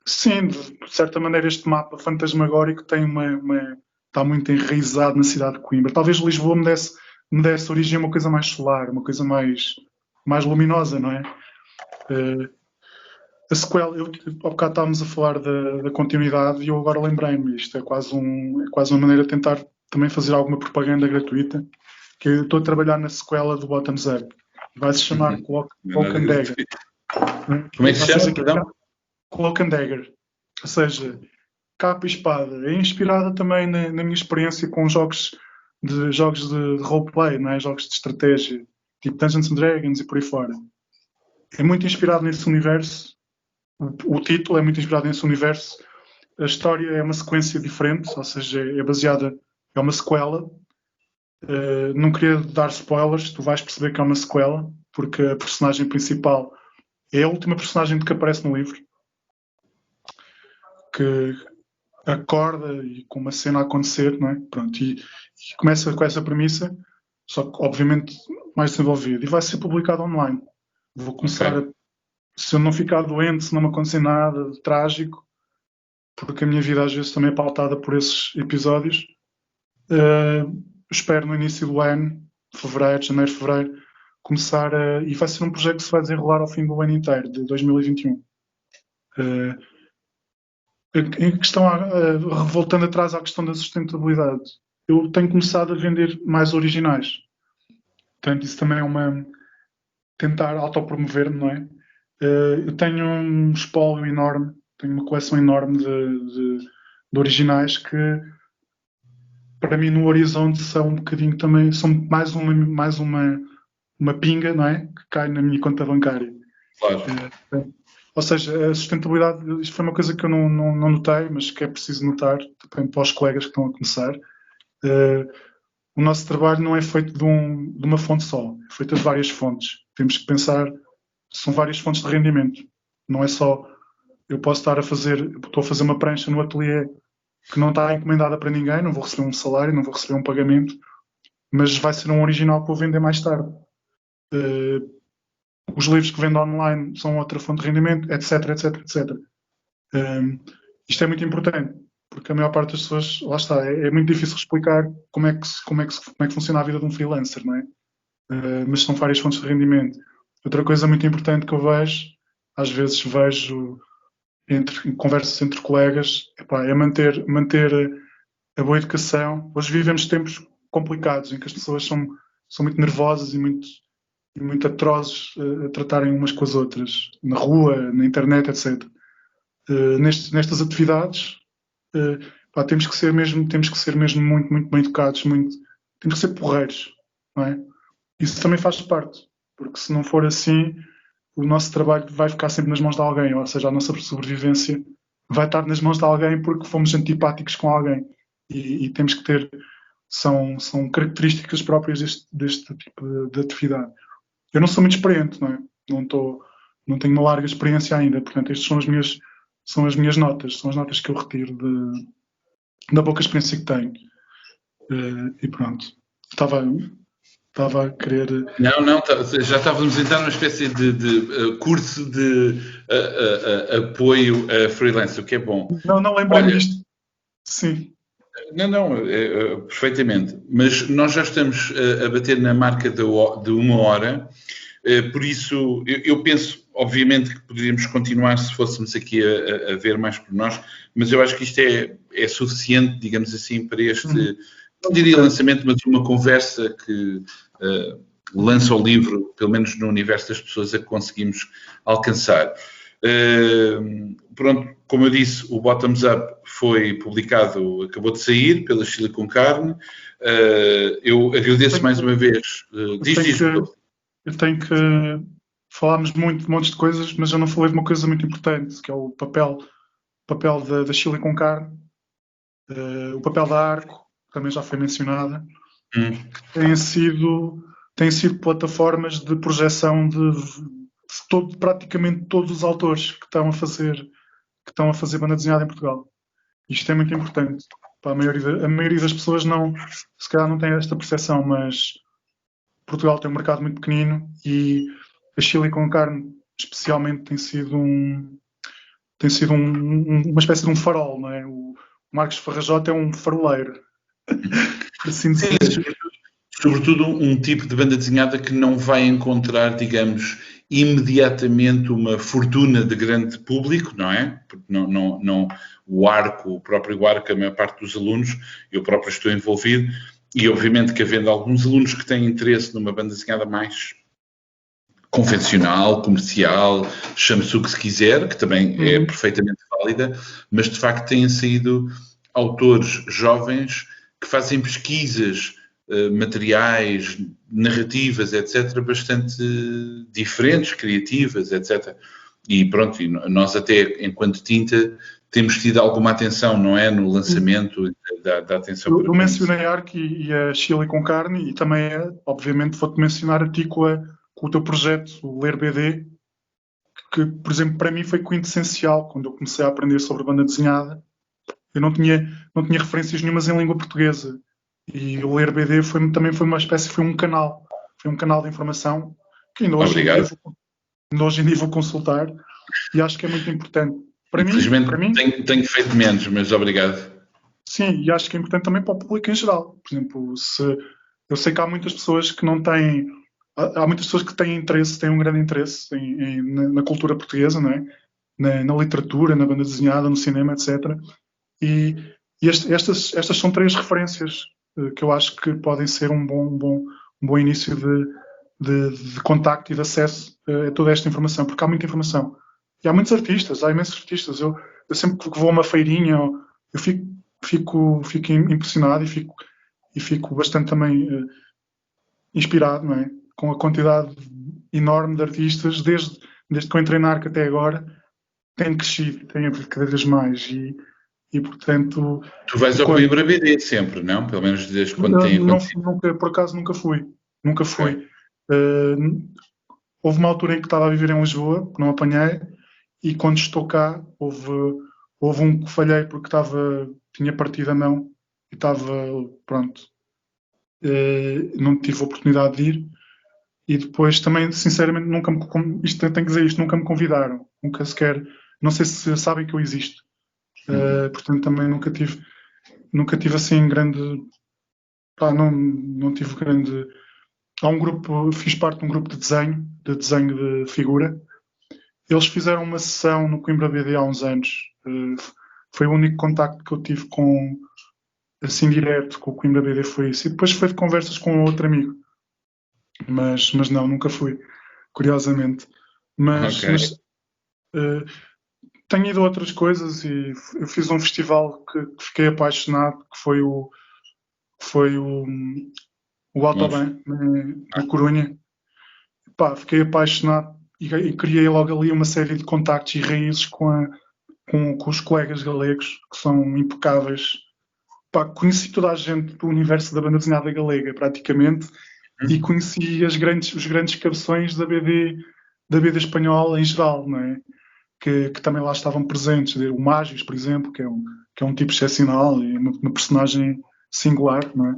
sim, de certa maneira este mapa fantasmagórico está muito enraizado na cidade de Coimbra. Talvez Lisboa me desse origem a uma coisa mais solar, uma coisa mais luminosa, não é? A sequela, ao bocado estávamos a falar da continuidade e eu agora lembrei-me, isto é quase uma maneira de tentar também fazer alguma propaganda gratuita, que eu estou a trabalhar na sequela do Bottoms Up. Vai-se chamar Cloak and Dagger. Como é que se chama, perdão? Cloak and Dagger. Ou seja, capa e espada. É inspirada também na minha experiência com jogos de roleplay, não é? Jogos de estratégia, tipo Dungeons and Dragons e por aí fora. É muito inspirado nesse universo. O título é muito inspirado nesse universo. A história é uma sequência diferente, ou seja, é uma sequela. Não queria dar spoilers, tu vais perceber que é uma sequela, porque a personagem principal é a última personagem que aparece no livro, que acorda e com uma cena a acontecer, não é? Pronto, e começa com essa premissa, só que obviamente mais desenvolvido, e vai ser publicado online. Vou começar se eu não ficar doente, se não me acontecer nada de trágico, porque a minha vida às vezes também é pautada por esses episódios, espero no início do ano, janeiro, fevereiro, começar e vai ser um projeto que se vai desenrolar ao fim do ano inteiro, de 2021. Em questão, voltando atrás à questão da sustentabilidade, eu tenho começado a vender mais originais. Portanto, isso também é tentar autopromover-me, não é? Eu tenho um espólio enorme, tenho uma coleção enorme de originais que, para mim, no horizonte são um bocadinho também, são mais uma pinga, não é? Que cai na minha conta bancária. Claro. Ou seja, a sustentabilidade, isto foi uma coisa que eu não notei, mas que é preciso notar também para os colegas que estão a começar. O nosso trabalho não é feito de uma fonte só, é feito de várias fontes. Temos que pensar, são várias fontes de rendimento. Não é só, estou a fazer uma prancha no ateliê que não está encomendada para ninguém, não vou receber um salário, não vou receber um pagamento, mas vai ser um original que vou vender mais tarde. Os livros que vendo online são outra fonte de rendimento, etc, etc, etc. Isto é muito importante, porque a maior parte das pessoas, lá está, é muito difícil explicar como é que funciona a vida de um freelancer, não é? Mas são várias fontes de rendimento. Outra coisa muito importante que eu vejo, às vezes vejo em conversas entre colegas, é manter a boa educação. Hoje vivemos tempos complicados em que as pessoas são muito nervosas e muito atrozes a tratarem umas com as outras, na rua, na internet, etc. Nestas atividades, temos que ser mesmo muito, muito bem educados, muito, temos que ser porreiros, não é? Isso também faz parte, porque se não for assim, o nosso trabalho vai ficar sempre nas mãos de alguém, ou seja, a nossa sobrevivência vai estar nas mãos de alguém porque fomos antipáticos com alguém. E temos que ter, são características próprias deste tipo de atividade. Eu não sou muito experiente, não é? Não tenho uma larga experiência ainda, portanto, estas são as minhas notas, são as notas que eu retiro da pouca experiência que tenho. E pronto. Estava a querer. Não, já estávamos a entrar numa espécie de curso de apoio a freelance, o que é bom. Não lembrei-me disto. Sim. Não, perfeitamente. Mas nós já estamos a bater na marca de 1 hora, por isso eu penso, obviamente, que poderíamos continuar se fôssemos aqui a ver mais por nós, mas eu acho que isto é suficiente, digamos assim, para este, não diria lançamento, mas uma conversa que lança o livro, pelo menos no universo das pessoas a que conseguimos alcançar. Pronto, como eu disse, o Bottoms Up foi publicado, acabou de sair pela Chile com Carne. Eu agradeço mais uma vez. Eu tenho que falarmos muito de montes de coisas, mas eu não falei de uma coisa muito importante, que é o papel da Chile com Carne, o papel da Arco, que também já foi mencionada, têm sido plataformas de projeção de praticamente todos os autores que estão a fazer banda desenhada em Portugal. Isto é muito importante. A maioria das pessoas se calhar não tem esta percepção, mas Portugal tem um mercado muito pequenino e a Chile com Carne especialmente tem sido uma espécie de um farol, não é? O Marcos Farrajota é um faroleiro. Assim Sim, sobretudo um tipo de banda desenhada que não vai encontrar, digamos, imediatamente uma fortuna de grande público, não é? Porque não o próprio Arco, a maior parte dos alunos, eu próprio estou envolvido, e obviamente que havendo alguns alunos que têm interesse numa banda desenhada mais convencional, comercial, chame-se o que se quiser, que também é perfeitamente válida, mas de facto têm saído autores jovens que fazem pesquisas materiais, narrativas, etc., bastante diferentes, criativas, etc. E pronto, nós até, enquanto Tinta, temos tido alguma atenção, não é? No lançamento da atenção. Eu mencionei a Arco e a Chile com Carne e também, obviamente, vou-te mencionar a ti com o teu projeto, o Ler BD, que, por exemplo, para mim foi quintessencial quando eu comecei a aprender sobre banda desenhada. Eu não tinha referências nenhumas em língua portuguesa. E o Ler BD também foi uma espécie, foi um canal de informação que ainda hoje em dia vou consultar e acho que é muito importante. Para mim, tenho feito menos, mas obrigado. Sim, e acho que é importante também para o público em geral. Por exemplo, eu sei que há muitas pessoas que não têm, há muitas pessoas que têm interesse, têm um grande interesse na cultura portuguesa, não é? Na literatura, na banda desenhada, no cinema, etc. E estas são 3 referências que eu acho que podem ser um bom início de contacto e de acesso a toda esta informação, porque há muita informação. E há muitos artistas, há imensos artistas. Eu sempre que vou a uma feirinha, eu fico impressionado e fico bastante também inspirado, não é? Com a quantidade enorme de artistas, desde que eu entrei na Arco até agora, tem crescido, tem havido cada vez mais e portanto... Tu vais ao Coimbra BD sempre, não? Pelo menos desde quando tem acontecido. Por acaso nunca fui. Houve uma altura em que estava a viver em Lisboa, que não apanhei, e quando estou cá, houve um que falhei porque tinha partido a mão e estava, pronto, não tive a oportunidade de ir. E depois também, sinceramente, nunca me convidaram. Nunca sequer, não sei se sabem que eu existo. Portanto, também nunca tive assim grande, não tive grande... fiz parte de um grupo de desenho de figura. Eles fizeram uma sessão no Coimbra BD há uns anos. Foi o único contacto que eu tive assim direto com o Coimbra BD foi isso. E depois foi de conversas com outro amigo. Mas não, nunca fui, curiosamente. Mas tenho ido a outras coisas e eu fiz um festival que fiquei apaixonado, que foi o o Autobahn, na Corunha. Pá, fiquei apaixonado e criei logo ali uma série de contactos e raízes com os colegas galegos, que são impecáveis. Pá, conheci toda a gente do universo da banda desenhada galega, praticamente, e conheci os grandes cabeções da BD espanhola em geral, não é? Que também lá estavam presentes. O Mágios, por exemplo, que é um tipo excepcional e uma personagem singular, não é?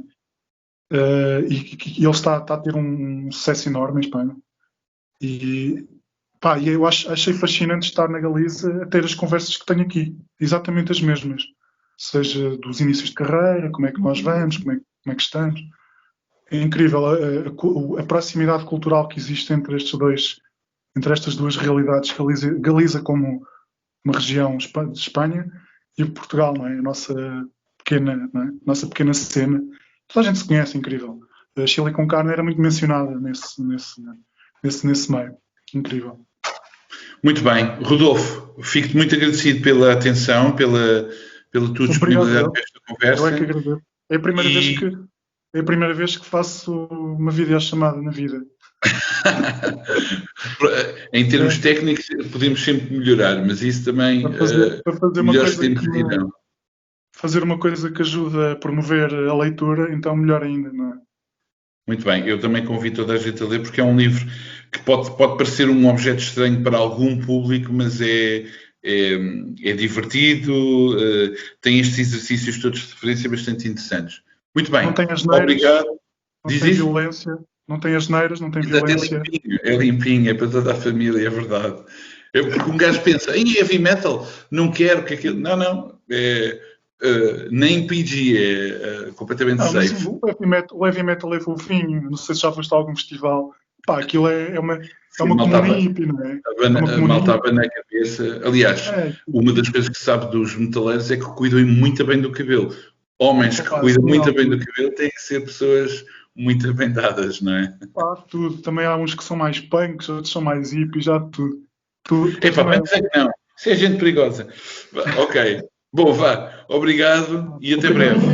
E ele está a ter um sucesso enorme em Espanha. E pá, achei fascinante estar na Galiza a ter as conversas que tenho aqui, exatamente as mesmas. Seja dos inícios de carreira, como é que nós vamos, como é que estamos. É incrível a proximidade cultural que existe entre estas duas realidades, Galiza como uma região de Espanha e Portugal, não é? A nossa pequena, não é? Nossa pequena cena. Toda a gente se conhece, incrível. A Chile com Carne era muito mencionada nesse meio. Incrível. Muito bem. Rodolfo, fico-te muito agradecido pela atenção, pela tua disponibilidade para esta conversa. Eu é que agradeço. É a primeira vez que faço uma videochamada na vida. Em termos técnicos podemos sempre melhorar, mas isso também para fazer melhores tempos virão. Fazer uma coisa que ajuda a promover a leitura, então melhor ainda, não é? Muito bem, eu também convido toda a gente a ler porque é um livro que pode parecer um objeto estranho para algum público, mas é divertido, tem estes exercícios todos de referência bastante interessantes. Muito bem, não tem asneiras, obrigado. Não tem violência, não tem asneiras, não tem violência. É limpinho, é para toda a família, é verdade. Porque um gajo pensa, em heavy metal, não quero que aquilo... Não, nem PG, é completamente safe. O heavy metal é fofinho, não sei se já foste a algum festival. Pá, aquilo é uma comunidade hippie, não é? A malta estava na cabeça. Aliás, uma das coisas que se sabe dos metaleiros é que cuidam muito bem do cabelo. Homens que cuidam muito bem do cabelo têm que ser pessoas muito bem dadas, não é? Pá, tudo. Também há uns que são mais punks, outros são mais hippies, já tudo. Epá, mas dizer que não. Isso é gente perigosa. Ok. Bom, vá. Obrigado e até breve.